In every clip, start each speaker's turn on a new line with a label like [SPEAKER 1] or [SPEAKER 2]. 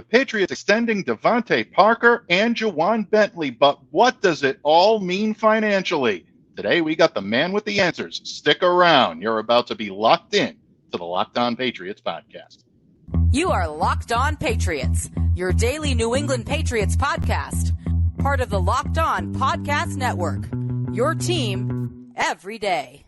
[SPEAKER 1] The Patriots extending DeVante Parker and Ja'Whaun Bentley, but what does it all mean financially? Today, we got the man with the answers. Stick around. You're about to be locked in to the Locked On Patriots podcast.
[SPEAKER 2] You are Locked On Patriots, your daily New England Patriots podcast. Part of the Locked On Podcast Network, your team every day.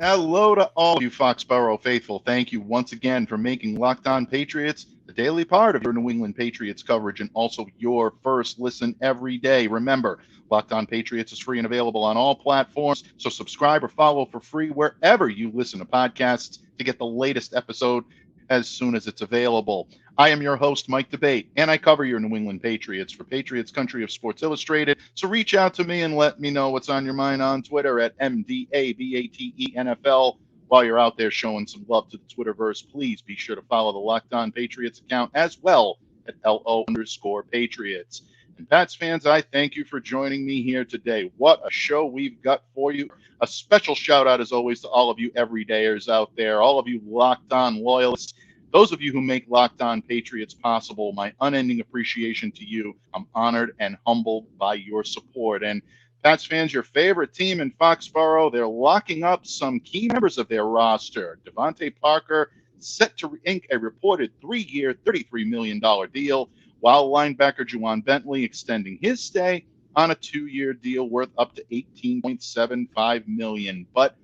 [SPEAKER 1] Hello to all of you Foxboro faithful. Thank you once again for making Locked On Patriots the daily part of your New England Patriots coverage and also your first listen every day. Remember, Locked On Patriots is free and available on all platforms, so subscribe or follow for free wherever you listen to podcasts to get the latest episode as soon as it's available. I am your host, Mike Debate, and I cover your New England Patriots for Patriots Country of Sports Illustrated. So reach out to me and let me know what's on your mind on Twitter at MDABATENFL. While you're out there showing some love to the Twitterverse, please be sure to follow the Locked On Patriots account as well at LO_Patriots. And Pats fans, I thank you for joining me here today. What a show we've got for you. A special shout out, as always, to all of you everydayers out there, all of you Locked On loyalists, those of you who make Locked On Patriots possible. My unending appreciation to you. I'm honored and humbled by your support. And Pats fans, your favorite team in Foxboro, they're locking up some key members of their roster. DeVante Parker set to ink a reported 3-year, $33 million deal, while linebacker Ja'Whaun Bentley extending his stay on a 2-year deal worth up to $18.75 million. But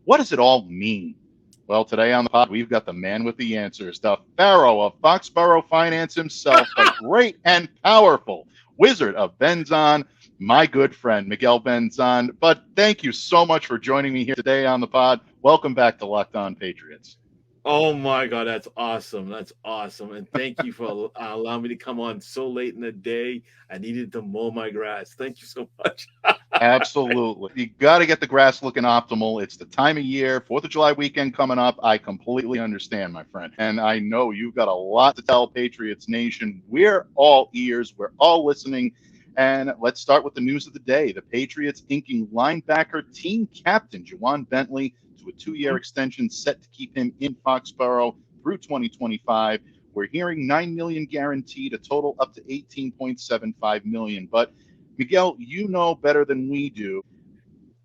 [SPEAKER 1] what does it all mean? Well, today on the pod, we've got the man with the answers, the pharaoh of Foxboro finance himself, the great and powerful wizard of Benzan, my good friend, Miguel Benzan. But thank you so much for joining me here today on the pod. Welcome back to Locked On Patriots.
[SPEAKER 3] Oh, my God, that's awesome. That's awesome. And thank you for allowing me to come on so late in the day. I needed to mow my grass. Thank you so much.
[SPEAKER 1] Absolutely. You got to get the grass looking optimal. It's the time of year, 4th of July weekend coming up. I completely understand, my friend. And I know you've got a lot to tell Patriots Nation. We're all ears. We're all listening. And let's start with the news of the day. The Patriots inking linebacker team captain Ja'Whaun Bentley to a 2-year extension set to keep him in Foxboro through 2025. We're hearing $9 million guaranteed, a total up to $18.75 million. But Miguel, you know better than we do.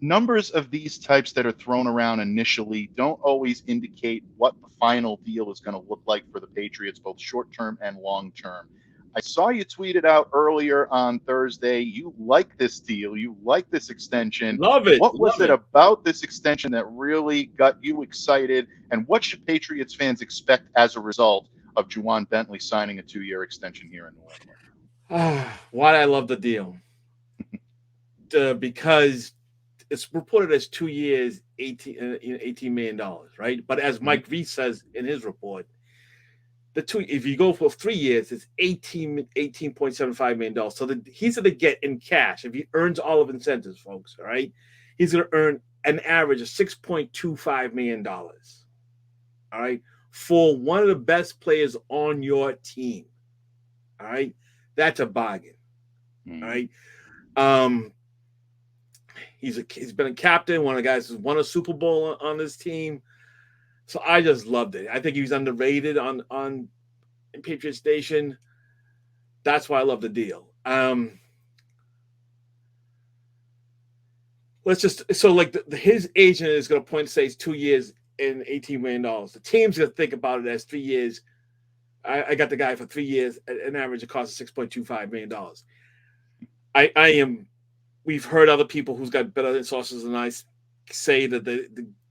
[SPEAKER 1] Numbers of these types that are thrown around initially don't always indicate what the final deal is going to look like for the Patriots, both short-term and long-term. I saw you tweet it out earlier on Thursday. You like this deal. You like this extension.
[SPEAKER 3] Love it.
[SPEAKER 1] What was it about this extension that really got you excited? And what should Patriots fans expect as a result of Ja'Whaun Bentley signing a 2-year extension here in New England?
[SPEAKER 3] Why I love the deal? Because it's reported as 2 years, $18 million, right? But as Mike V says in his report, if you go for 3 years, it's $18.75 million. So he's going to get in cash if he earns all of incentives, folks. All right, he's going to earn an average of $6.25 million. All right, for one of the best players on your team. All right, that's a bargain. All right. He's been a captain, one of the guys who's won a Super Bowl on this team. So I just loved it. I think he was underrated on Patriot Station. That's why I love the deal. His agent is going to point to say it's 2 years and $18 million. The team's going to think about it as 3 years. I got the guy for 3 years at an average of cost of $6.25 million. We've heard other people who's got better sources than I say that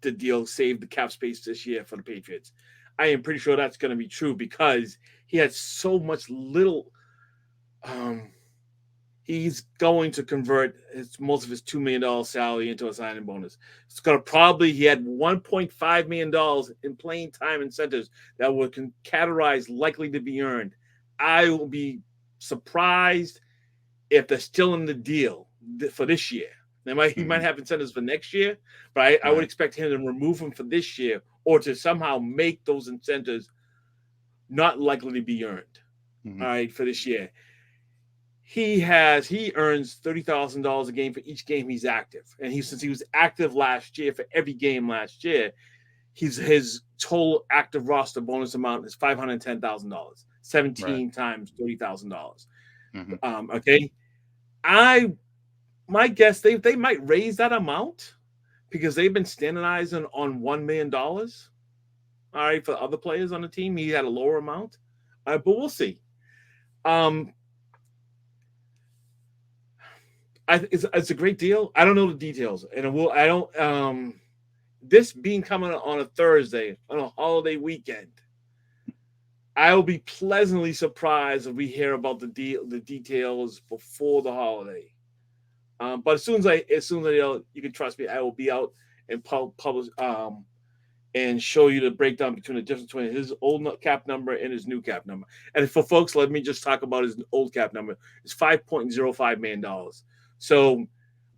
[SPEAKER 3] the deal saved the cap space this year for the Patriots. I am pretty sure that's going to be true because he had so much little. He's going to convert most of his $2 million salary into a signing bonus. It's going to he had $1.5 million in playing time incentives that were categorized likely to be earned. I will be surprised if they're still in the deal for this year. He might have incentives for next year, but I would expect him to remove them for this year or to somehow make those incentives not likely to be earned.
[SPEAKER 1] Mm-hmm.
[SPEAKER 3] All right, for this year. He earns $30,000 a game for each game he's active. And since he was active last year for every game last year, his total active roster bonus amount is $510,000, 17 times $30,000.
[SPEAKER 1] Mm-hmm.
[SPEAKER 3] Okay. My guess they might raise that amount because they've been standardizing on $1 million. All right, for other players on the team, he had a lower amount. But we'll see. It's a great deal. I don't know the details, and this being coming on a Thursday on a holiday weekend, I will be pleasantly surprised if we hear about the details before the holiday. But as soon as I know, you can trust me, I will be out and publish and show you the breakdown between the difference between his old cap number and his new cap number. And for folks, let me just talk about his old cap number. It's $5.05 million. So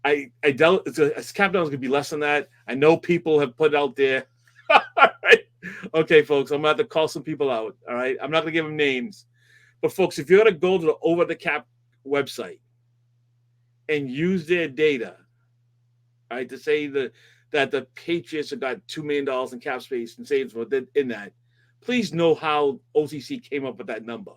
[SPEAKER 3] I doubt his cap number is going to be less than that. I know people have put it out there. All right. Okay, folks, I'm going to have to call some people out. All right. I'm not going to give them names. But, folks, if you're going to go to the Over the Cap website and use their data, all right, to say that the Patriots have got $2 million in cap space and saves in that, please know how OTC came up with that number.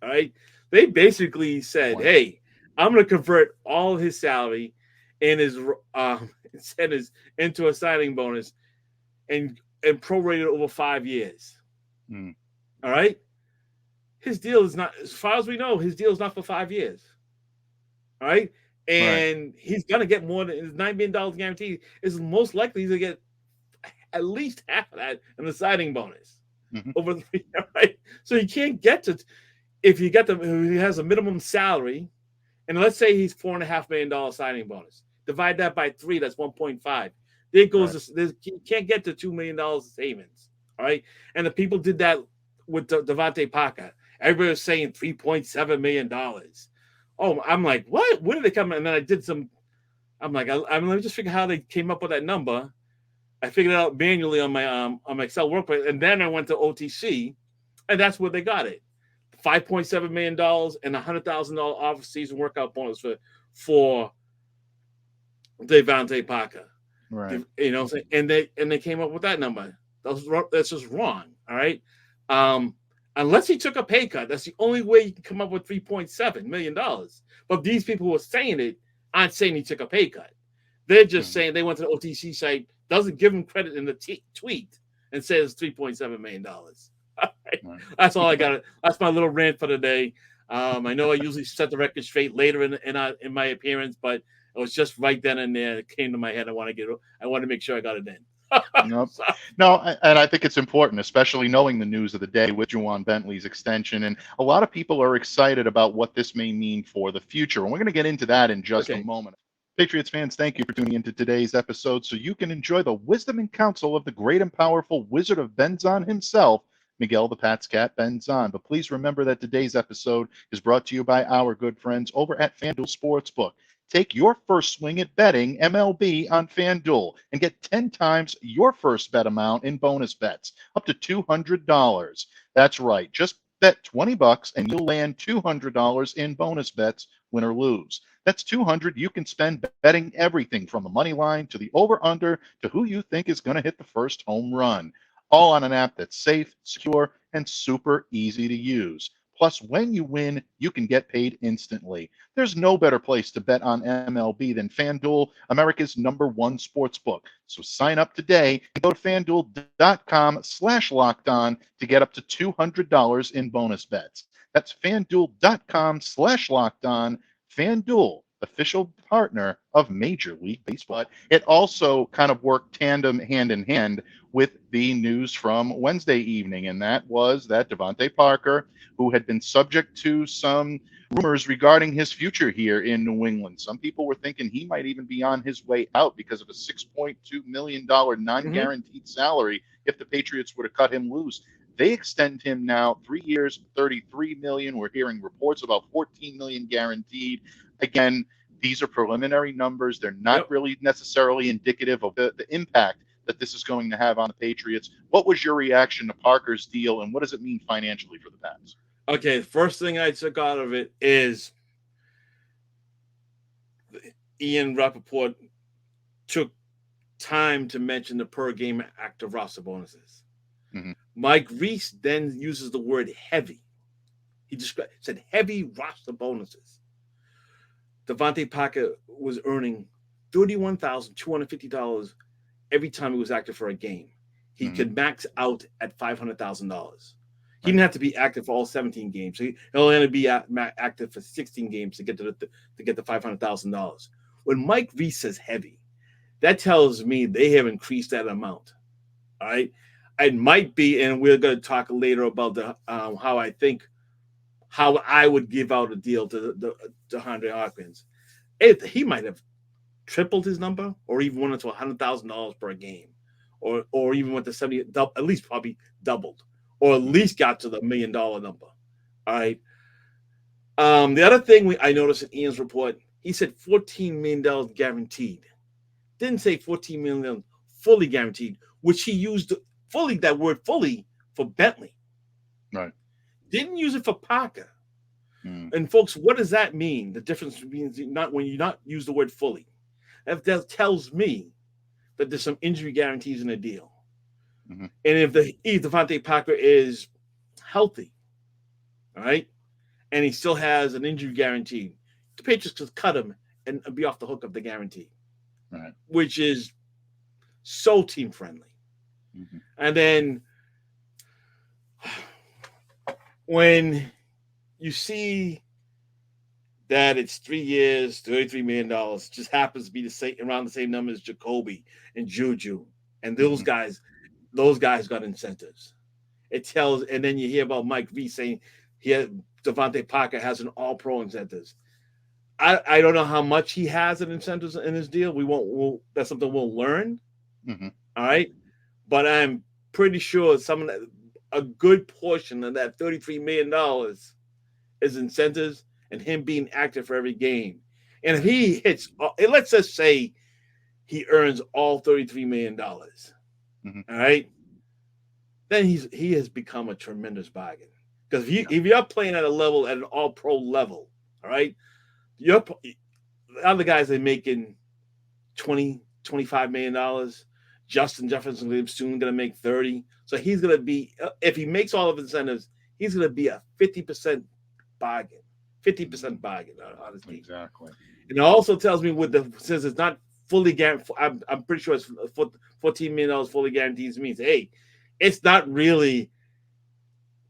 [SPEAKER 3] All right. They basically said, hey, I'm going to convert all his salary and his incentives into a signing bonus and prorate it over 5 years.
[SPEAKER 1] Mm.
[SPEAKER 3] All right. His deal is not, as far as we know, his deal is not for 5 years. All right. And he's going to get more than his $9 million guaranteed. Is most likely to get at least half of that in the signing bonus over 3 years. Right. So you can't get to, if he has a minimum salary. And let's say he's $4.5 million signing bonus. Divide that by 3, that's 1.5. There goes. You can't get to $2 million savings. All right. And the people did that with DeVante Parker. Everybody was saying $3.7 million. Oh, I'm like, what? Where did they come? And then I did some. I'm like, let me just figure how they came up with that number. I figured it out manually on my Excel workplace, and then I went to OTC, and that's where they got it. $5.7 million and $100,000 off-season workout bonus for DeVante Parker.
[SPEAKER 1] Right.
[SPEAKER 3] You know, and they came up with that number. That's just wrong. All right. Unless he took a pay cut, that's the only way you can come up with $3.7 million. But these people who are saying it aren't saying he took a pay cut. They're just saying they went to the OTC site, doesn't give him credit in the tweet, and says $3.7 million. Right. That's all I got. That's my little rant for today. I know I usually set the record straight later in my appearance, but it was just right then and there. It came to my head. I want to make sure I got it in.
[SPEAKER 1] Nope. No, and I think it's important, especially knowing the news of the day with Ja'Whaun Bentley's extension. And a lot of people are excited about what this may mean for the future. And we're going to get into that in just a moment. Patriots fans, thank you for tuning into today's episode so you can enjoy the wisdom and counsel of the great and powerful Wizard of Benzan himself, Miguel PatsCap Benzan. But please remember that today's episode is brought to you by our good friends over at FanDuel Sportsbook. Take your first swing at betting MLB on FanDuel and get 10 times your first bet amount in bonus bets, up to $200. That's right. Just bet $20 and you'll land $200 in bonus bets, win or lose. That's $200 you can spend betting everything from the money line to the over-under to who you think is going to hit the first home run. All on an app that's safe, secure, and super easy to use. Plus, when you win, you can get paid instantly. There's no better place to bet on MLB than FanDuel, America's #1 sports book. So sign up today and go to FanDuel.com/lockedon to get up to $200 in bonus bets. That's FanDuel.com/lockedon. FanDuel, official partner of Major League Baseball. It also kind of worked tandem hand in hand with the news from Wednesday evening, and that was that DeVante Parker, who had been subject to some rumors regarding his future here in New England. Some people were thinking he might even be on his way out because of a $6.2 million non-guaranteed salary if the Patriots were to cut him loose. They extend him now 3 years, $33 million. We're hearing reports about $14 million guaranteed. Again, these are preliminary numbers. They're not really necessarily indicative of the impact that this is going to have on the Patriots. What was your reaction to Parker's deal, and what does it mean financially for the Pats?
[SPEAKER 3] Okay, the first thing I took out of it is Ian Rappaport took time to mention the per game active roster bonuses.
[SPEAKER 1] Mm-hmm.
[SPEAKER 3] Mike Reese then uses the word heavy. He said heavy roster bonuses. DeVante Parker was earning $31,250 every time he was active for a game. He could max out at $500,000. He didn't have to be active for all 17 games. So he'll only be active for 16 games to get the $500,000. When Mike Reese says heavy, that tells me they have increased that amount. All right, it might be, and we're going to talk later about the how I would give out a deal to DeAndre Hopkins. He might have tripled his number, or even went into $100,000 per game, or even went to 70, at least probably doubled, or at least got to the $1 million number. All right. The other thing I noticed in Ian's report, he said $14 million guaranteed. Didn't say $14 million fully guaranteed, which he used fully, that word fully, for Bentley.
[SPEAKER 1] Right.
[SPEAKER 3] Didn't use it for Parker. And folks, what does that mean? The difference means when you not use the word fully. That tells me that there's some injury guarantees in the deal. And if DeVante Parker is healthy, all right, and he still has an injury guarantee, the Patriots could cut him and be off the hook of the guarantee,
[SPEAKER 1] right,
[SPEAKER 3] which is so team friendly. And then when you see that it's 3 years, $33 million, just happens to be around the same number as Jacoby and Juju, and those guys got incentives. It tells, and then you hear about Mike V saying DeVante Parker has an all-pro incentives. I don't know how much he has in incentives in his deal. That's something we'll learn. All right, but I'm pretty sure a good portion of that $33 million is incentives and him being active for every game. And if he hits, let's just say he earns all $33 million, all right, then he has become a tremendous bargain. Because if you're playing at an all-pro level, all right, the other guys are making $25 million. Justin Jefferson is soon going to make 30. So he's going to be, if he makes all of his incentives, he's going to be a 50% bargain. 50% bargain on his team.
[SPEAKER 1] Exactly.
[SPEAKER 3] And it also tells me since it's not fully guaranteed, I'm pretty sure it's $14 million fully guaranteed means, hey, it's not really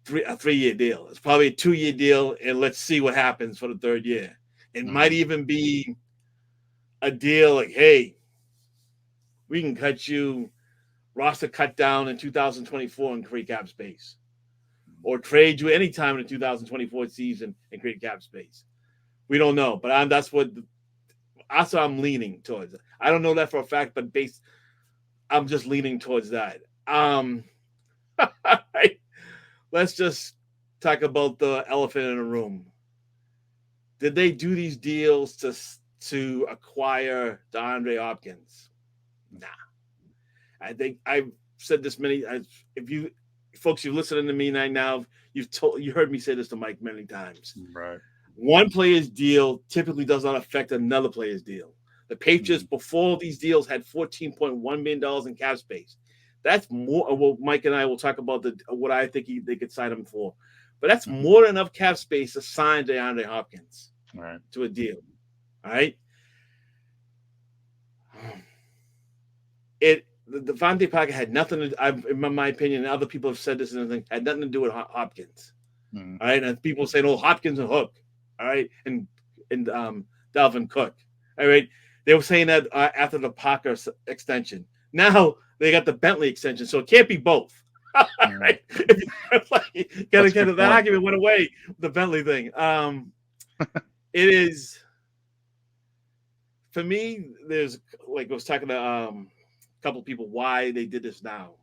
[SPEAKER 3] a 3-year deal. It's probably a 2-year deal, and let's see what happens for the 3rd year. It might even be a deal like, hey, we can cut you roster cut down in 2024 and create cap space, or trade you anytime in the 2024 season and create cap space. We don't know, but that's what I'm leaning towards. I don't know that for a fact, but I'm just leaning towards that. Let's just talk about the elephant in the room. Did they do these deals to acquire DeAndre Hopkins? Nah. I think I've said this if you folks, you've listened to me now, you heard me say this to Mike many times.
[SPEAKER 1] Right.
[SPEAKER 3] One player's deal typically does not affect another player's deal. The Patriots before these deals had $14.1 million in cap space. That's more. Well, Mike and I will talk about what I think they could sign him for, but that's more than enough cap space to sign DeAndre Hopkins to a deal. All right. The DeVante Parker had nothing to. In my opinion, and other people have said this and everything, had nothing to do with Hopkins. All right, and people say, "Oh, Hopkins and Hook." All right, and Dalvin Cook. All right, they were saying that after the Parker extension. Now they got the Bentley extension, so it can't be both. Right? That argument went away with the Bentley thing. It is for me. There's I was talking to a couple of people why they did this now.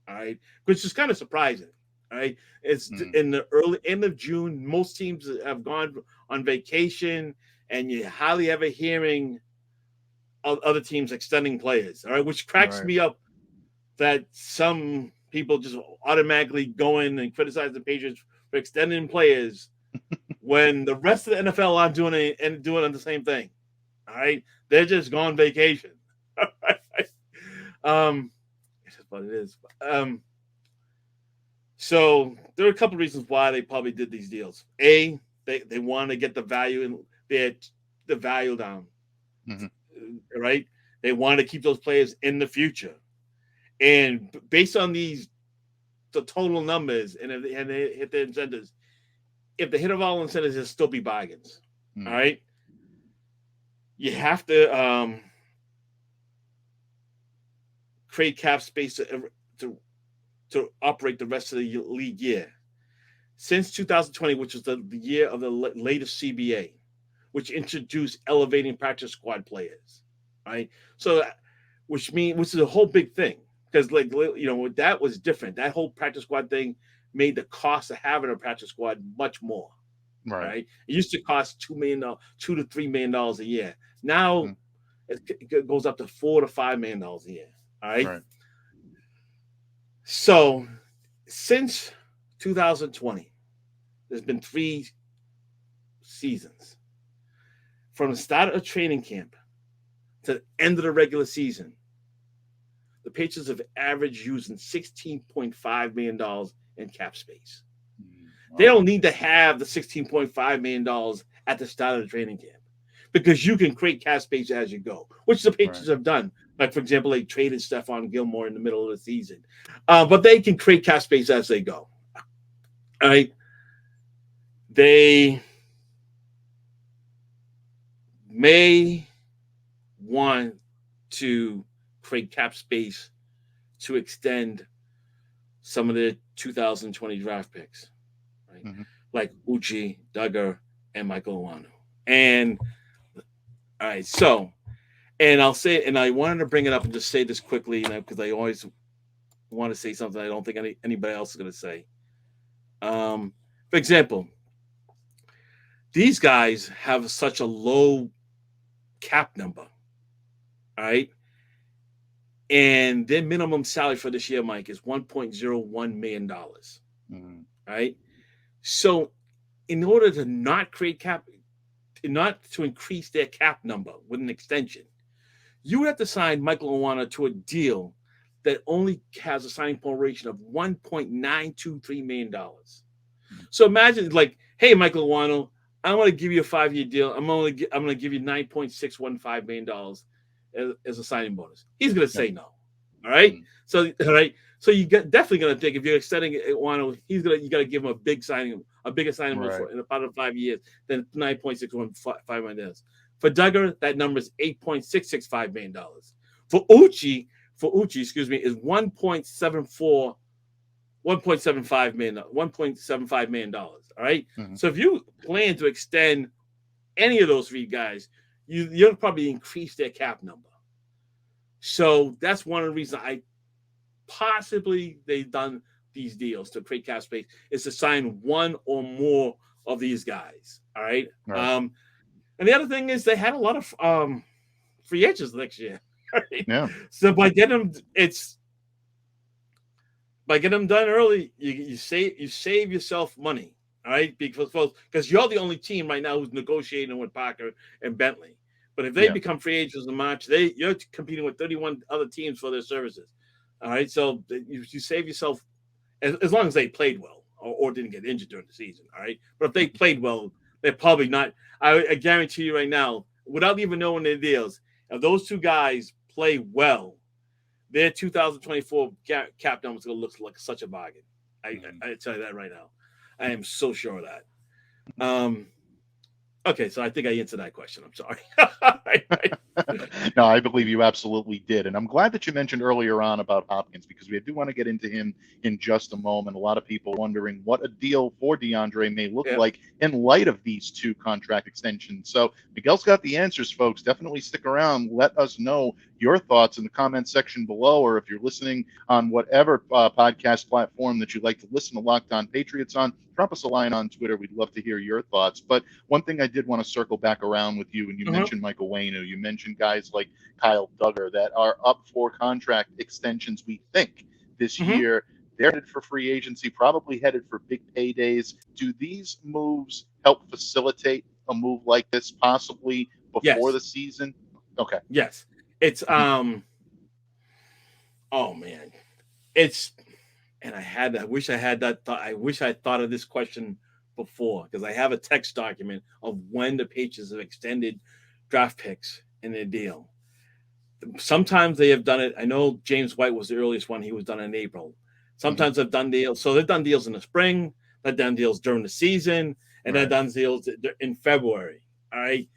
[SPEAKER 3] All right, which is kind of surprising. All right, it's in the early end of June. Most teams have gone on vacation, and you're hardly ever hearing other teams extending players. All right, which cracks me up that some people just automatically go in and criticize the Patriots for extending players when the rest of the NFL aren't doing it and doing the same thing. All right, they're just gone vacation. It's just what it is. So there are a couple of reasons why they probably did these deals. A, they want to get the value in the value down, right? They want to keep those players in the future, and based on the total numbers, and if they hit the incentives, if they hit all incentives, there'll still be bargains. All right, you have to create cap space to operate the rest of the league year. Since 2020, which was the year of the latest CBA, which introduced elevating practice squad players, right? So, which is a whole big thing, because that was different. That whole practice squad thing made the cost of having a practice squad much more. Right? It used to cost $2 to $3 million a year. Now it goes up to $4 to $5 million a year. All right. So since 2020, there's been 3 seasons. From the start of training camp to the end of the regular season, the Patriots have averaged using $16.5 million in cap space. They don't need to have the $16.5 million at the start of the training camp, because you can create cap space as you go, which the Patriots have done. Like, for example, they traded Stephon Gilmore in the middle of the season. But they can create cap space as they go. All right. They may want to create cap space to extend some of the 2020 draft picks, right? Like Uchi, Duggar, and Michael Iwanu. And all right, so, and I'll say, and I wanted to bring it up and just say this quickly, because I always want to say something I don't think anybody else is going to say. For example, these guys have such a low cap number, all right? And their minimum salary for this year, Mike, is $1.01 million, right? So in order to not create cap, not to increase their cap number with an extension, you would have to sign Michael Iwanu to a deal that only has a signing proration of $1.923 million. So imagine, like, hey, Michael Iwanu, I want to give you a 5-year deal. I'm going to give you $9.615 million as a signing bonus. He's going to say no. All right. So you definitely going to think, if you're extending Iwanu, you got to give him a bigger signing bonus in about 5 years than $9.615 million. For Duggar, that number is $8.665 million. For Uchi, is $1.75 million. All right. So if you plan to extend any of those 3 guys, you'll probably increase their cap number. So that's one of the reasons they've done these deals to create cap space, is to sign one or more of these guys. All right. And the other thing is, they had a lot of free agents next year. Right? Yeah. So by getting them done early, you save yourself money. All right, because you're the only team right now who's negotiating with Parker and Bentley. But if they become free agents in March, you're competing with 31 other teams for their services. All right, so you save yourself, as long as they played well or didn't get injured during the season. All right, but if they played well, they're probably not. I guarantee you right now, without even knowing their deals, if those 2 guys play well, their 2024 cap number is going to look like such a bargain. I tell you that right now. I am so sure of that. Okay, so I think I answered that question. I'm sorry.
[SPEAKER 1] No, I believe you absolutely did. And I'm glad that you mentioned earlier on about Hopkins, because we do want to get into him in just a moment. A lot of people wondering what a deal for DeAndre may look like in light of these 2 contract extensions. So Miguel's got the answers, folks. Definitely stick around. Let us know your thoughts in the comments section below, or if you're listening on whatever podcast platform that you'd like to listen to Locked On Patriots on, drop us a line on Twitter. We'd love to hear your thoughts. But one thing I did want to circle back around with you, and you mentioned Michael Waynu, you mentioned guys like Kyle Duggar that are up for contract extensions, we think, this year. They're headed for free agency, probably headed for big paydays. Do these moves help facilitate a move like this possibly before the season? Okay.
[SPEAKER 3] Yes. It's oh man. It's and I wish I had that thought. I wish I thought of this question before, because I have a text document of when the Patriots have extended draft picks in their deal. Sometimes they have done it. I know James White was the earliest one. He was done in April. Sometimes they've done deals. So they've done deals in the spring, they've done deals during the season, and they've done deals in February. All right.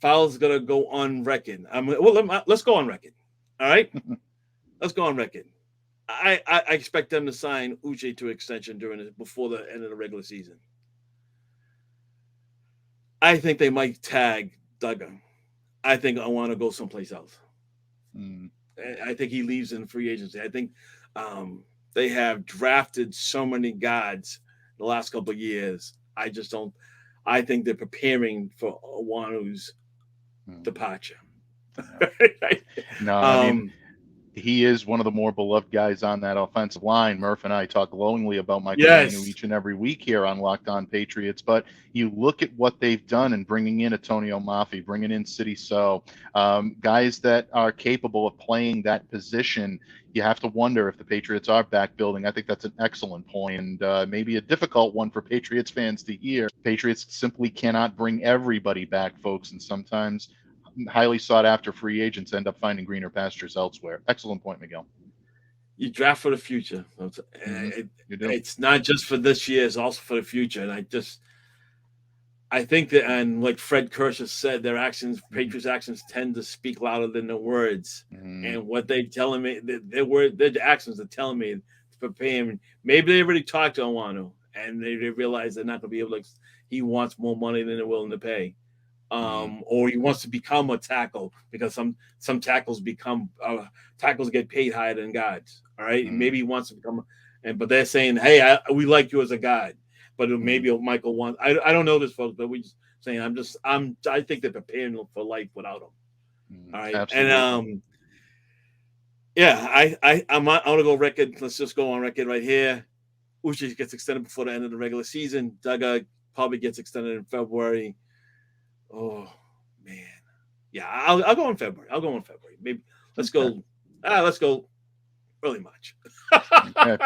[SPEAKER 3] Fowler's gonna go on record. Let's go on record. All right. Let's go on record. I expect them to sign Uche to extension before the end of the regular season. I think they might tag Duggar. I think I want to go someplace else. I think he leaves in free agency. I think they have drafted so many guards the last couple of years. I just don't. I think they're preparing for Wanu's departure.
[SPEAKER 1] No, I mean, he is one of the more beloved guys on that offensive line. Murph and I talk glowingly about Michael Waynu each and every week here on Locked On Patriots. But you look at what they've done in bringing in Antonio Mafi, bringing in City So, guys that are capable of playing that position. You have to wonder if the Patriots are back building. I think that's an excellent point, and maybe a difficult one for Patriots fans to hear. Patriots simply cannot bring everybody back, folks, and sometimes highly sought after free agents end up finding greener pastures elsewhere. Excellent point, Miguel. You
[SPEAKER 3] draft for the future. It's not just for this year, it's also for the future. And I think that, and like Fred Kershaw said, their actions, Patriots actions tend to speak louder than their words. And what they're telling me, their actions are telling me to prepare him. Maybe they already talked to Onwenu and they realize they're not going to be able to, he wants more money than they're willing to pay. Or he wants to become a tackle, because some tackles get paid higher than guards. All right. Maybe he wants to become, but they're saying, hey, we like you as a guard, but maybe Michael wants, I don't know this, folks, but we just saying, I think they're preparing for life without him. All right. Absolutely. And I'm going to go record. Let's just go on record right here. Uche gets extended before the end of the regular season. Duggar probably gets extended in February. Oh man, yeah. I'll go in February. Maybe let's go early March.
[SPEAKER 1] Okay.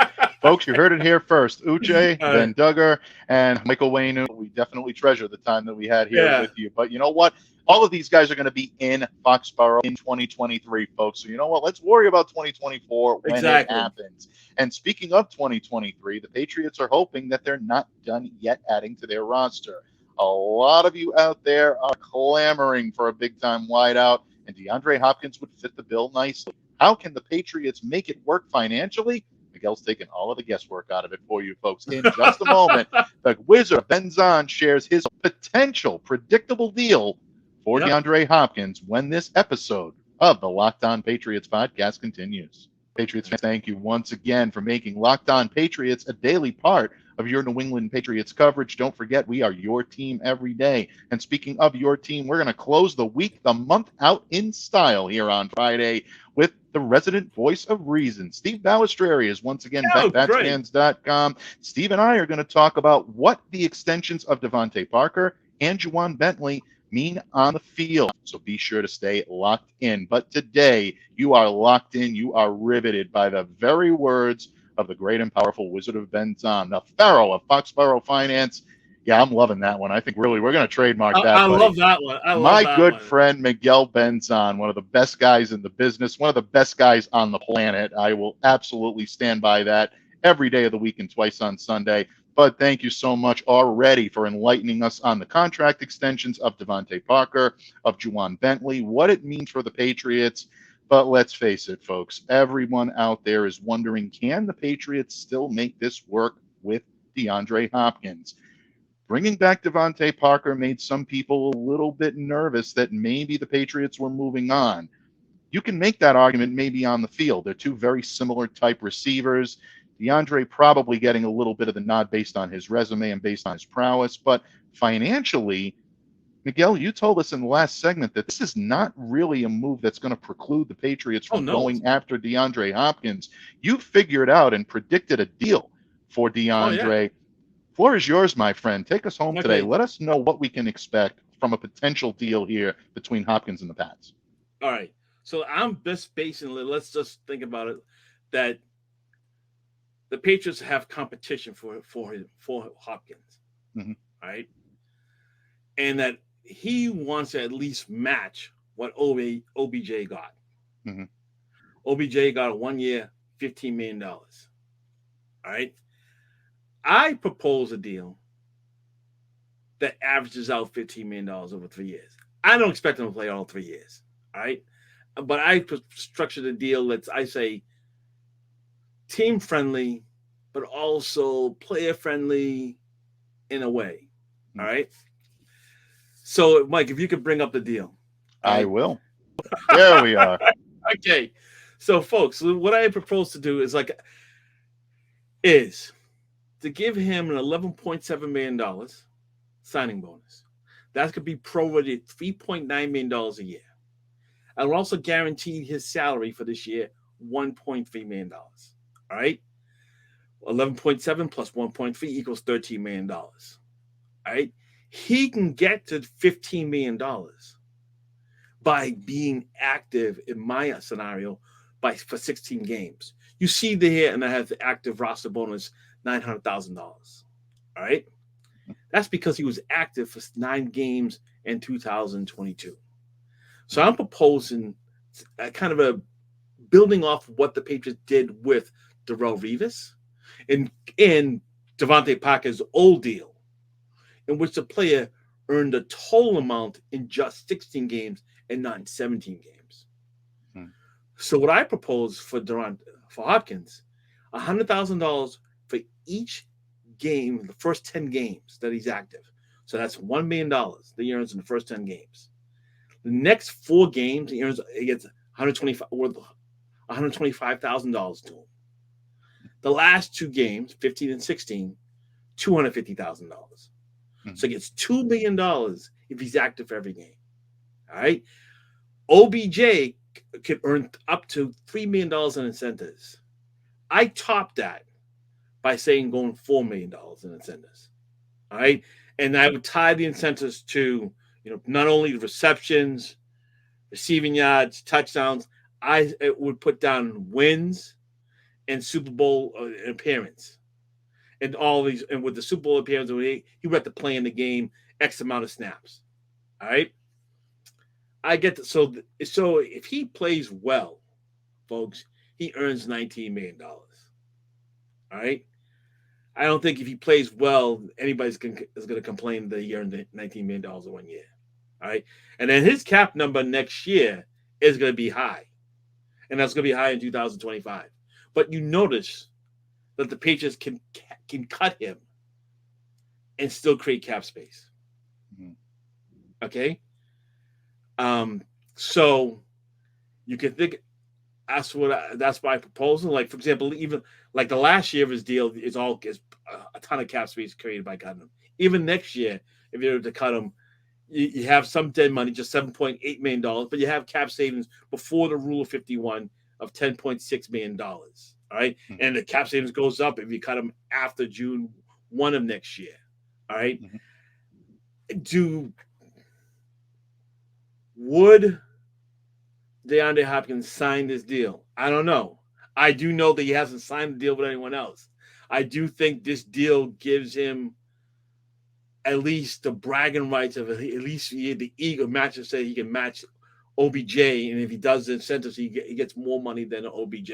[SPEAKER 1] Folks, you heard it here first. Uche, then Duggar, and Michael Waynu. We definitely treasure the time that we had here with you. But you know what? All of these guys are going to be in Foxboro in 2023, folks. So you know what? Let's worry about 2024 when it happens. And speaking of 2023, the Patriots are hoping that they're not done yet adding to their roster. A lot of you out there are clamoring for a big-time wideout, and DeAndre Hopkins would fit the bill nicely. How can the Patriots make it work financially? Miguel's taking all of the guesswork out of it for you, folks. In just a moment, the Wizard Benzan shares his potential predictable deal for DeAndre Hopkins when this episode of the Locked On Patriots podcast continues. Patriots fans, thank you once again for making Locked On Patriots a daily part of your New England Patriots coverage. Don't forget, we are your team every day. And speaking of your team, we're going to close the month out in style here on Friday with the resident voice of reason. Steve Balistreri is once again back at PatsFans.com. Steve and I are going to talk about what the extensions of DeVante Parker and Ja'Whaun Bentley mean on the field. So be sure to stay locked in. But today, you are locked in. You are riveted by the very words of the great and powerful Wizard of Benzan, the Pharaoh of Foxboro Finance. Yeah, I'm loving that one. I think really we're going to trademark that.
[SPEAKER 3] I love that one.
[SPEAKER 1] My good friend Miguel Benzan, one of the best guys in the business, one of the best guys on the planet. I will absolutely stand by that every day of the week and twice on Sunday. But thank you so much already for enlightening us on the contract extensions of DeVante Parker, of Ja'Whaun Bentley, what it means for the Patriots. But let's face it, folks, everyone out there is wondering, can the Patriots still make this work with DeAndre Hopkins? Bringing back DeVante Parker made some people a little bit nervous that maybe the Patriots were moving on. You can make that argument maybe on the field. They're two very similar type receivers. DeAndre probably getting a little bit of the nod based on his resume and based on his prowess, but financially, Miguel, you told us in the last segment that this is not really a move that's going to preclude the Patriots from going after DeAndre Hopkins. You figured out and predicted a deal for DeAndre.
[SPEAKER 3] Oh, yeah.
[SPEAKER 1] Floor is yours, my friend. Take us home today.
[SPEAKER 3] Okay.
[SPEAKER 1] Let us know what we can expect from a potential deal here between Hopkins and the Pats.
[SPEAKER 3] All right. So I'm just basing, let's just think about it, that the Patriots have competition for Hopkins.
[SPEAKER 1] Mm-hmm.
[SPEAKER 3] All right. And that he wants to at least match what OBJ got.
[SPEAKER 1] Mm-hmm.
[SPEAKER 3] OBJ got a 1 year, $15 million. All right. I propose a deal that averages out $15 million over 3 years. I don't expect him to play all 3 years. All right. But I structured a deal that's, I say, team friendly, but also player friendly in a way. All right. So, Mike, if you could bring up the deal.
[SPEAKER 1] I will. There we are.
[SPEAKER 3] Okay. So, folks, what I propose to do is to give him an $11.7 million signing bonus. That's going to be prorated $3.9 million a year. I will also guarantee his salary for this year, $1.3 million. All right? 11.7 plus 1.3 equals $13 million. All right? He can get to $15 million by being active in my scenario for 16 games. You see there, and I have the active roster bonus, $900,000. All right? That's because he was active for 9 games in 2022. So I'm proposing kind of a building off what the Patriots did with Darrelle Revis in DeVante Parker's old deal, in which the player earned a total amount in just 16 games and not in 17 games. So what I propose for Hopkins, $100,000 for each game, the first 10 games that he's active. So that's $1 million that he earns in the first 10 games. The next 4 games, he gets $125,000 to him. The last 2 games, 15 and 16, $250,000. So he gets $2 million if he's active for every game. All right. OBJ could earn up to $3 million in incentives. I topped that by saying going $4 million in incentives. All right. And I would tie the incentives to, not only the receptions, receiving yards, touchdowns. I would put down wins and Super Bowl appearance. And all these, and with the Super Bowl appearance, he would have to play in the game X amount of snaps. All right. I get that. So if he plays well, folks, he earns $19 million. All right. I don't think if he plays well, anybody's is going to complain that he earned $19 million in 1 year. All right. And then his cap number next year is going to be high. And that's going to be high in 2025. But you notice that the Patriots can cut him and still create cap space. Okay. So you can think that's my proposal. Like, for example, even like the last year of his deal is a ton of cap space created by cutting him. Even next year, if you were to cut him, you have some dead money, just $7.8 million, but you have cap savings before the Rule of 51 of $10.6 million. All right. And the cap savings goes up if you cut him after June 1 of next year. All right. Would DeAndre Hopkins sign this deal? I don't know. I do know that he hasn't signed a deal with anyone else. I do think this deal gives him at least the bragging rights of at least the ego matches, say he can match OBJ, and if he does the incentives, he gets more money than OBJ.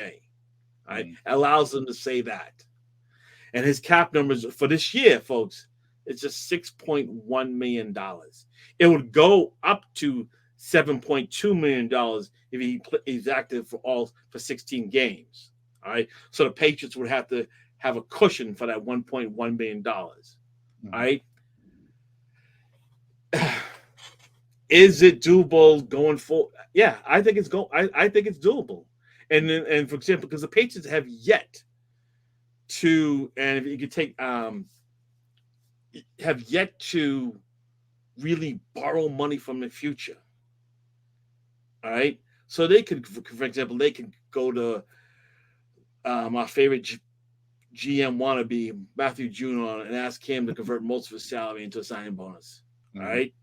[SPEAKER 3] Right? It allows him to say that. And his cap numbers for this year, folks, it's just $6.1 million. It would go up to $7.2 million if he's active for 16 games. All right. So the Patriots would have to have a cushion for that $1.1 million. All right. Is it doable going forward? Yeah, I think it's I think it's doable. And for example, because the Patriots have yet to, and if you could take have yet to really borrow money from the future. All right, so they could, for example, they could go to our favorite GM wannabe Matthew June and ask him to convert most of his salary into a signing bonus. All right.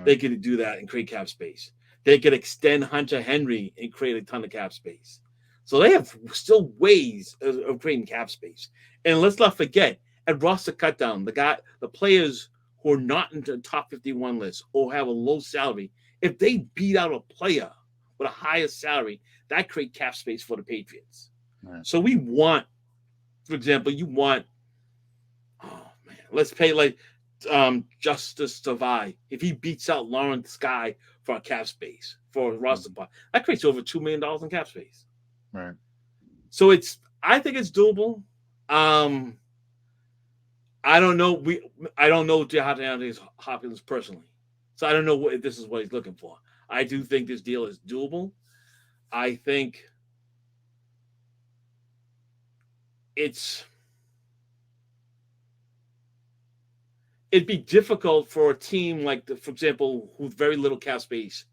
[SPEAKER 3] They could do that and create cap space. They could extend Hunter Henry and create a ton of cap space. So they have still ways of creating cap space. And let's not forget, at roster cutdown, the players who are not in the top 51 list or have a low salary, if they beat out a player with a higher salary, that creates cap space for the Patriots.
[SPEAKER 1] Right.
[SPEAKER 3] So we want, for example, let's pay like Justice Savai. If he beats out Lawrence Guy for a cap space, for a roster spot, that creates over $2 million in cap space.
[SPEAKER 1] Right.
[SPEAKER 3] So I think it's doable. I don't know. I don't know DeAndre Hopkins personally, so I don't know if this is what he's looking for. I do think this deal is doable. I think it'd be difficult for a team like for example, with very little cap space,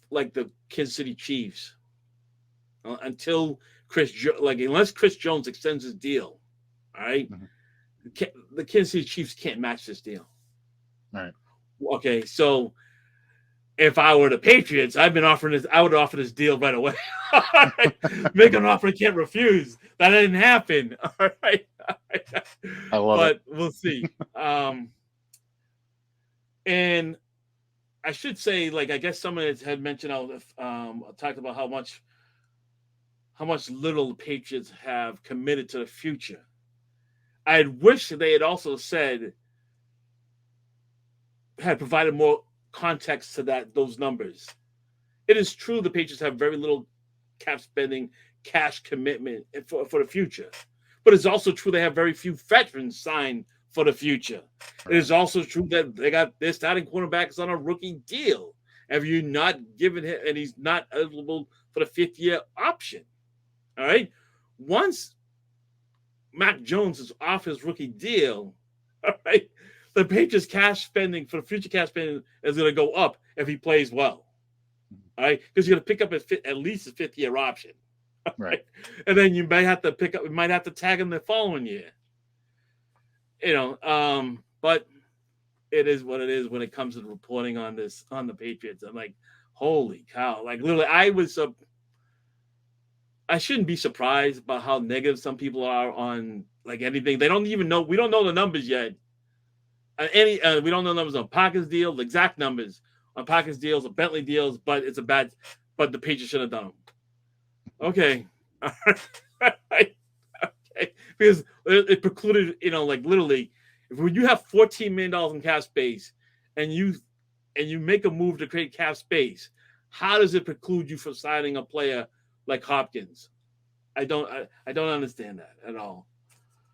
[SPEAKER 3] like the Kansas City Chiefs, until unless Chris Jones extends his deal, all right, the Kansas City Chiefs can't match this deal.
[SPEAKER 1] All right.
[SPEAKER 3] Okay, so if I were the Patriots, I would offer this deal right away. Make an offer I can't refuse. That didn't happen. All right.
[SPEAKER 1] I love it.
[SPEAKER 3] But we'll see. And I should say, I guess someone had mentioned, talked about how much little the Patriots have committed to the future. I wish they had also had provided more context to those numbers. It is true the Patriots have very little cap spending, cash commitment for the future. But it's also true they have very few veterans signed for the future. Right. It is also true that their starting quarterback is on a rookie deal. Have you not given him, and he's not eligible for the 5th-year option. All right. Once Mac Jones is off his rookie deal, all right, the Patriots' cash spending for the future cash spending is going to go up if he plays well. All right, because you're going to pick up at least a 5th-year option.
[SPEAKER 1] Right.
[SPEAKER 3] And then you might have to tag him the following year. But it is what it is when it comes to reporting on the Patriots. I'm like, holy cow. Like, literally, I shouldn't be surprised about how negative some people are on anything. They don't even know. We don't know the numbers yet. We don't know the numbers on Parker's deal, the exact numbers on Parker's deals, or Bentley deals, but but the Patriots should have done them. Okay. Okay. Because it precluded, literally, when you have $14 million in cap space and you make a move to create cap space, how does it preclude you from signing a player like Hopkins? I don't understand that at all.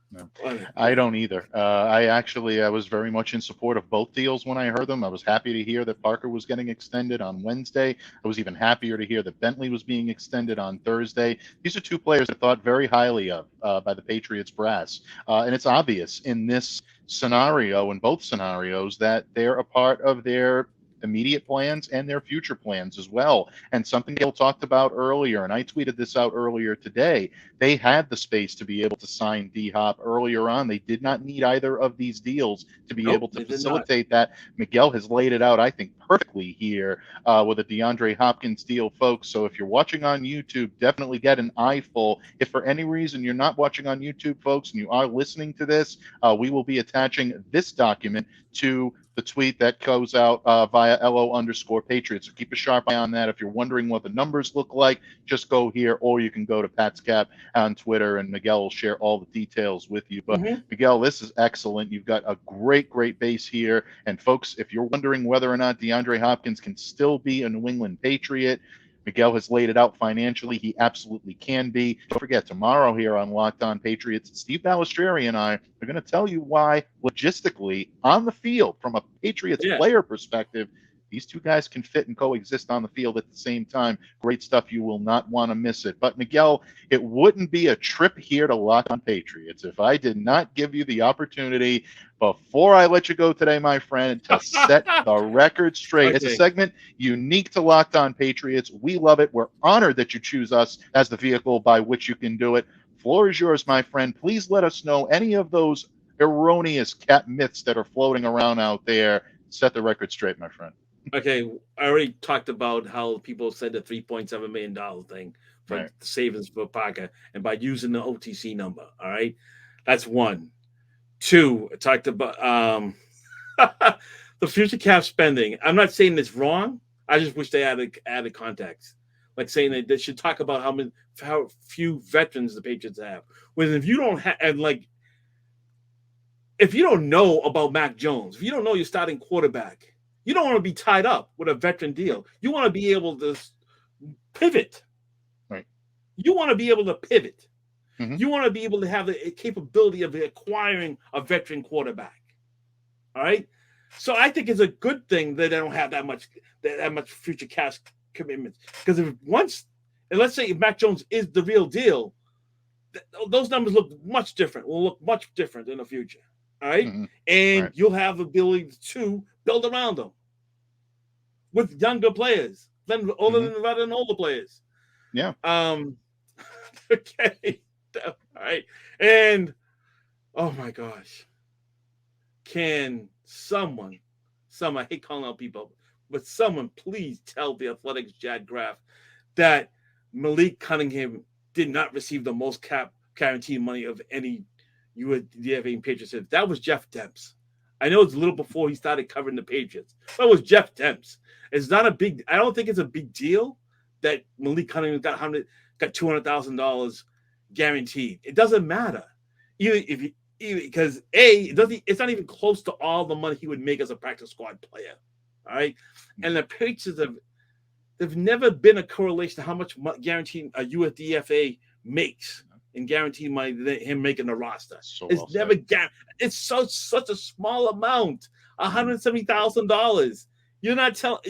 [SPEAKER 1] No, I don't either. I was very much in support of both deals when I heard them. I was happy to hear that Parker was getting extended on Wednesday. I was even happier to hear that Bentley was being extended on Thursday. These are two players I thought very highly of by the Patriots brass. And it's obvious in this scenario, in both scenarios, that they're a part of their immediate plans and their future plans as well. And something Gail talked about earlier, and I tweeted this out earlier today, they had the space to be able to sign D-Hop earlier on. They did not need either of these deals to be able to facilitate that. Miguel has laid it out, I think, perfectly here with a DeAndre Hopkins deal, folks. So if you're watching on YouTube, definitely get an eyeful. If for any reason you're not watching on YouTube, folks, and you are listening to this, we will be attaching this document to the tweet that goes out via LO_Patriots. So keep a sharp eye on that. If you're wondering what the numbers look like, just go here, or you can go to PatsCap on Twitter, and Miguel will share all the details with you. But Miguel, this is excellent. You've got a great base here. And folks, if you're wondering whether or not DeAndre Hopkins can still be a New England Patriot, Miguel has laid it out financially. He absolutely can be. Don't forget, tomorrow here on Locked On Patriots, Steve Balistrieri and I are going to tell you why, logistically, on the field, from a Patriots player perspective, these two guys can fit and coexist on the field at the same time. Great stuff. You will not want to miss it. But, Miguel, it wouldn't be a trip here to Locked On Patriots if I did not give you the opportunity, before I let you go today, my friend, to set the record straight. It's a segment unique to Locked On Patriots. We love it. We're honored that you choose us as the vehicle by which you can do it. Floor is yours, my friend. Please let us know any of those erroneous cat myths that are floating around out there. Set the record straight, my friend.
[SPEAKER 3] Okay, I already talked about how people said the $3.7 million thing for the savings for Parker, and by using the OTC number. All right, that's one. Two, I talked about the future cap spending. I'm not saying it's wrong. I just wish they added context, like saying that they should talk about how few veterans the Patriots have. Whereas if you don't have, and like, if you don't know about Mac Jones, if you don't know your starting quarterback, you don't want to be tied up with a veteran deal. You want to be able to pivot.
[SPEAKER 1] Right.
[SPEAKER 3] You want to be able to pivot.
[SPEAKER 1] Mm-hmm.
[SPEAKER 3] You want to be able to have the capability of acquiring a veteran quarterback. All right. So I think it's a good thing that they don't have that much future cash commitments. Because and let's say if Mac Jones is the real deal, those numbers look much different. Will look much different in the future. All right.
[SPEAKER 1] Mm-hmm.
[SPEAKER 3] And you'll have the ability to build around them with younger players, older than older players.
[SPEAKER 1] Yeah.
[SPEAKER 3] Okay. All right. And oh my gosh. Can someone, I hate calling out people, but someone please tell the Athletics Jad Graff that Malik Cunningham did not receive the most cap guaranteed money of any USDFA Patriots. That was Jeff Demps. I know it's a little before he started covering the Patriots. But it was Jeff Demps. It's not I don't think it's a big deal that Malik Cunningham got $200,000 guaranteed. It doesn't matter. Because it's not even close to all the money he would make as a practice squad player. All right. And the Patriots there've never been a correlation to how much guaranteed a USDFA makes in guaranteed money than him making the roster. It's never guaranteed. It's such a small amount, $170,000. You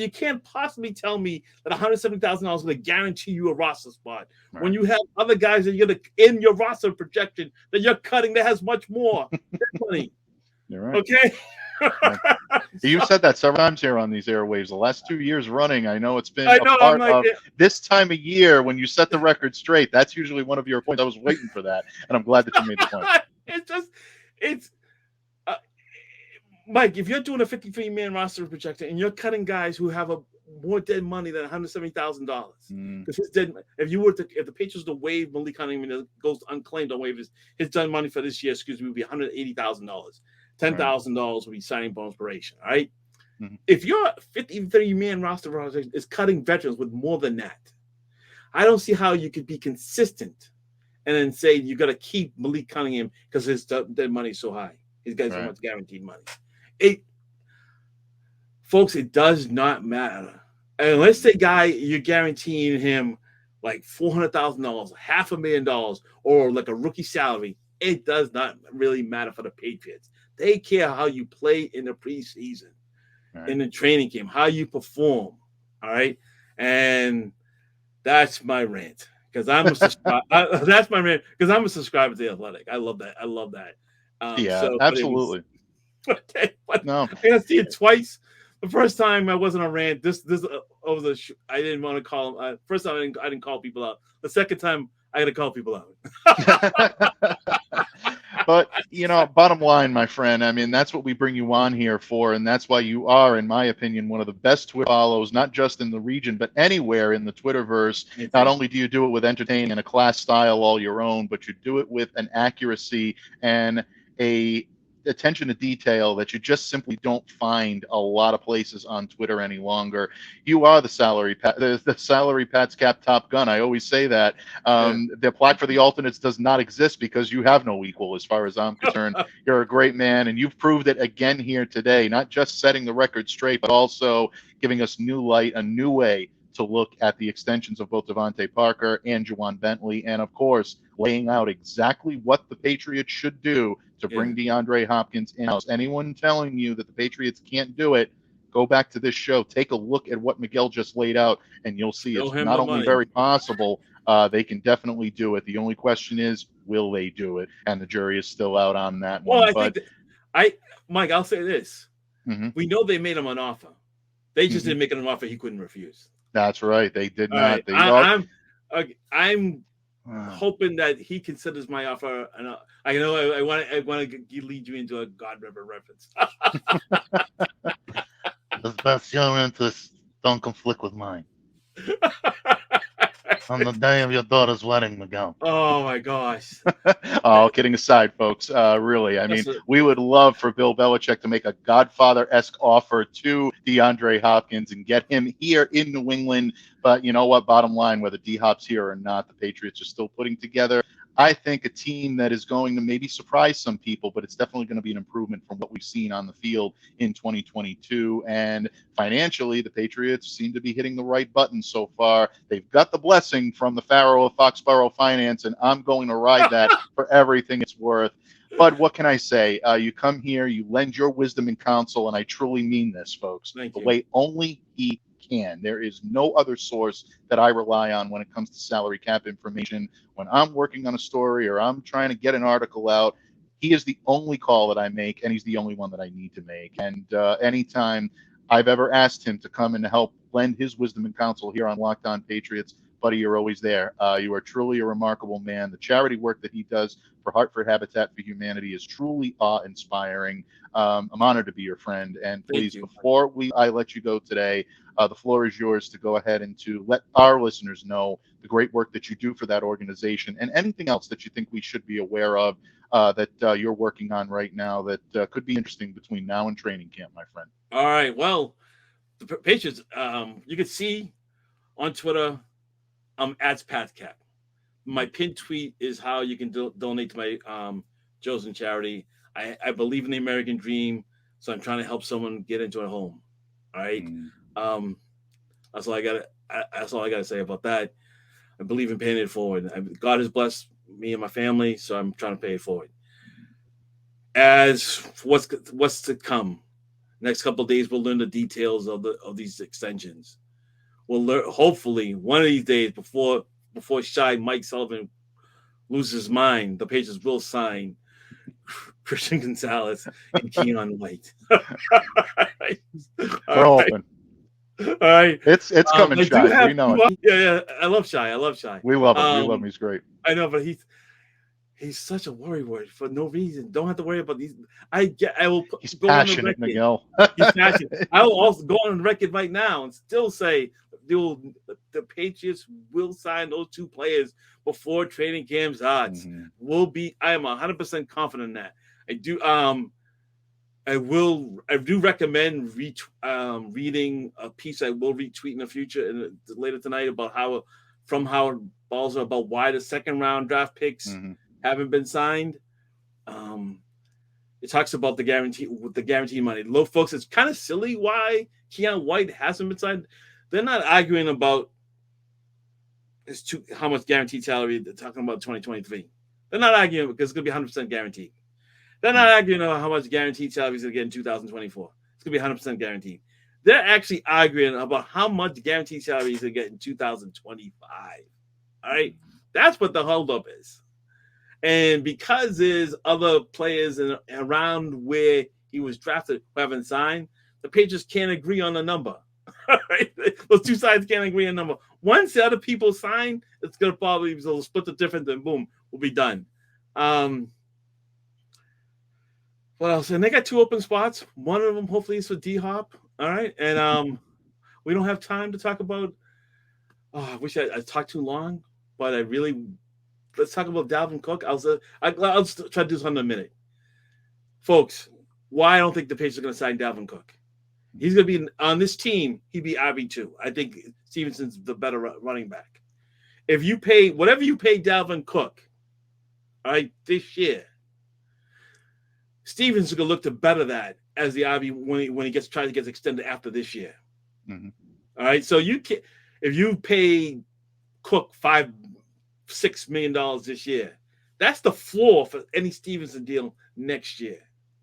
[SPEAKER 3] can't possibly tell me that $170,000 is going to guarantee you a roster spot when you have other guys that you're in your roster projection that you're cutting that has much more money.
[SPEAKER 1] You're right.
[SPEAKER 3] Okay.
[SPEAKER 1] You've said that several times here on these airwaves. The last 2 years running, I know it's been part of this time of year when you set the record straight. That's usually one of your points. I was waiting for that, and I'm glad that you made the point.
[SPEAKER 3] Mike, if you're doing a 53-man roster projection and you're cutting guys who have more dead money than $170,000, because if the Patriots to waive Malik Cunningham and it goes unclaimed on waivers, his done money for this year, would be $180,000. $10,000 would be signing bonus proration. All right. Mm-hmm. If your 53-man roster projection is cutting veterans with more than that, I don't see how you could be consistent and then say you got to keep Malik Cunningham because his dead money is so high. He's got so much guaranteed money. Folks, it does not matter. And let's say, you're guaranteeing him like $400,000, $500,000, or like a rookie salary. It does not really matter for the Patriots. They care how you play in the preseason, in the training camp, how you perform. All right. And that's my rant. Because I'm a subscriber. That's my rant. Because I'm a subscriber to the Athletic. I love that.
[SPEAKER 1] Absolutely.
[SPEAKER 3] Okay, but no. I gotta see it twice. The first time I wasn't a rant. I didn't want to call him. First time I didn't call people out. The second time I got to call people out.
[SPEAKER 1] But bottom line, my friend, I mean, that's what we bring you on here for, and that's why you are, in my opinion, one of the best Twitter follows, not just in the region, but anywhere in the Twitterverse. Not only do you do it with entertaining and a class style all your own, but you do it with an accuracy and a attention to detail that you just simply don't find a lot of places on Twitter any longer. You are the salary PatsCap Top Gun. I always say that. The plaque for the alternates does not exist because you have no equal as far as I'm concerned. You're a great man, and you've proved it again here today, not just setting the record straight, but also giving us new light, a new way to look at the extensions of both DeVante Parker and Ja'Whaun Bentley, and of course, laying out exactly what the Patriots should do to bring DeAndre Hopkins in-house. Anyone telling you that the Patriots can't do it, go back to this show, take a look at what Miguel just laid out, and you'll see it's not only very possible, they can definitely do it. The only question is, will they do it? And the jury is still out on that one.
[SPEAKER 3] Well, I think Mike, I'll say this. We know they made him an offer. They just didn't make him an offer he couldn't refuse.
[SPEAKER 1] That's right. They did not.
[SPEAKER 3] Right. I'm hoping that he considers my offer. And I know I want to lead you into a God River reference.
[SPEAKER 4] The best your interests don't conflict with mine. On the day of your daughter's wedding, Miguel.
[SPEAKER 3] Oh my gosh.
[SPEAKER 1] Oh, kidding aside, folks. Really, I mean, we would love for Bill Belichick to make a Godfather-esque offer to DeAndre Hopkins and get him here in New England. But you know what? Bottom line, whether D-Hop's here or not, the Patriots are still putting together, I think, a team that is going to maybe surprise some people, but it's definitely going to be an improvement from what we've seen on the field in 2022. And financially, the Patriots seem to be hitting the right button so far. They've got the blessing from the Pharaoh of Foxboro Finance, and I'm going to ride that for everything it's worth. But what can I say? You come here, you lend your wisdom and counsel, and I truly mean this, folks. The way only he can. There is no other source that I rely on when it comes to salary cap information. When I'm working on a story or I'm trying to get an article out, he is the only call that I make, and he's the only one that I need to make. And anytime I've ever asked him to come and help lend his wisdom and counsel here on Locked On Patriots, buddy, you're always there. You are truly a remarkable man. The charity work that he does for Hartford Habitat for Humanity is truly awe-inspiring. I'm honored to be your friend. And please, before I let you go today, the floor is yours to go ahead and to let our listeners know the great work that you do for that organization and anything else that you think we should be aware of that you're working on right now that could be interesting between now and training camp, my friend.
[SPEAKER 3] All right. Well, the Patriots, you can see on Twitter, I'm @PatsCap. My pinned tweet is how you can donate to my chosen charity. I believe in the American dream, so I'm trying to help someone get into a home. All right. That's all I got. That's all I got to say about that. I believe in paying it forward. God has blessed me and my family, so I'm trying to pay it forward. As for what's to come, next couple of days we'll learn the details of these extensions. We'll learn, hopefully, one of these days before shy Mike Sullivan loses his mind, the Patriots will sign Christian Gonzalez and Keon White.
[SPEAKER 1] We're hoping.
[SPEAKER 3] All right.
[SPEAKER 1] It's coming, Shy. We know it.
[SPEAKER 3] Yeah. I love Shy.
[SPEAKER 1] We love him. We love him. He's great.
[SPEAKER 3] I know, but he's such a worrywart for no reason. Don't have to worry about these. He's
[SPEAKER 1] passionate, Miguel.
[SPEAKER 3] He's passionate. I will also go on the record right now and still say the Patriots will sign those two players before training camp starts. I am 100% confident in that. I do recommend reading a piece I will retweet in the future and later tonight about how Howard Balzer about why the second round draft picks haven't been signed. It talks about the guarantee money. Look, folks, it's kind of silly why Keon White hasn't been signed. They're not arguing about how much guaranteed salary. They're talking about 2023. They're not arguing because it's going to be 100% guaranteed. They're not arguing about how much guaranteed salary is going to get in 2024. It's going to be 100% guaranteed. They're actually arguing about how much guaranteed salary is going to get in 2025. All right? That's what the holdup is. And because there's other players around where he was drafted who haven't signed, the Patriots can't agree on a number. Right? Those two sides can't agree on a number. Once the other people sign, it's going to probably split the difference and boom, we'll be done. What else? And they got two open spots. One of them hopefully is for D-Hop. All right. And we don't have time to talk about I wish I talked too long, but let's talk about Dalvin Cook. I'll just try to do something in a minute. Folks, why I don't think the Patriots are going to sign Dalvin Cook. He's going to be on this team. He'd be RB2. I think Stevenson's the better running back. If you pay whatever you pay Dalvin Cook, all right, this year, Stevens is going to look to better that as the RB when he tries to get extended after this year. All right, so you can if you pay Cook $5-6 million this year, that's the floor for any Stevenson deal next year.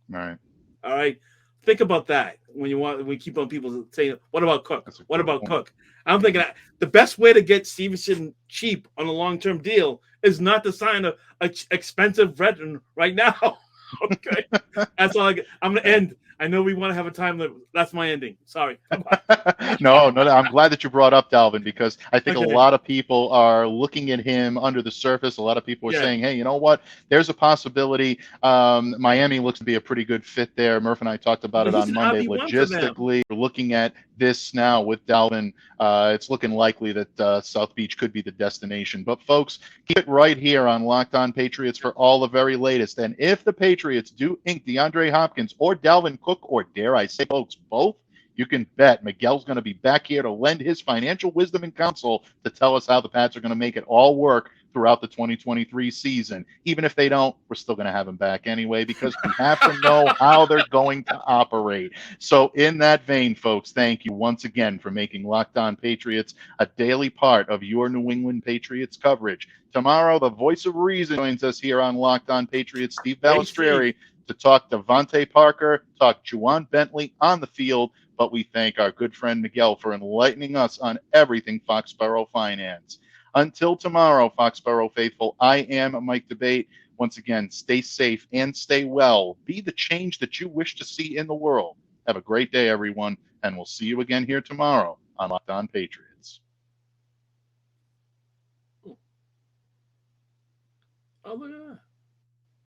[SPEAKER 1] Right.
[SPEAKER 3] All right. Think about that when we keep on people saying, what about Cook? What about Cook? I'm thinking that the best way to get Stevenson cheap on a long-term deal is not to sign a expensive veteran right now. Okay. That's all I'm going to end. I know we want to have a time limit. That's my ending. Sorry.
[SPEAKER 1] No. I'm glad that you brought up Dalvin, because I think
[SPEAKER 3] Okay.
[SPEAKER 1] a lot of people are looking at him under the surface. A lot of people are saying, hey, you know what? There's a possibility. Miami looks to be a pretty good fit there. Murph and I talked about it on Monday. Logistically, we're looking at this now with Dalvin. It's looking likely that South Beach could be the destination. But, folks, keep it right here on Locked On Patriots for all the very latest. And if the Patriots do ink DeAndre Hopkins or Dalvin Cook, or dare I say, folks, both, you can bet Miguel's going to be back here to lend his financial wisdom and counsel to tell us how the Pats are going to make it all work throughout the 2023 season. Even if they don't, we're still going to have him back anyway, because we have to know how they're going to operate. So in that vein, folks, thank you once again for making Locked On Patriots a daily part of your New England Patriots coverage. Tomorrow, the voice of reason joins us here on Locked On Patriots, Steve Balestrieri, to talk DeVante Parker, talk Ja'Whaun Bentley on the field. But we thank our good friend Miguel for enlightening us on everything Foxboro finance. Until tomorrow, Foxboro faithful, I am Mike Debate. Once again, stay safe and stay well. Be the change that you wish to see in the world. Have a great day, everyone, and we'll see you again here tomorrow on Locked On Patriots.
[SPEAKER 3] Oh, look at that.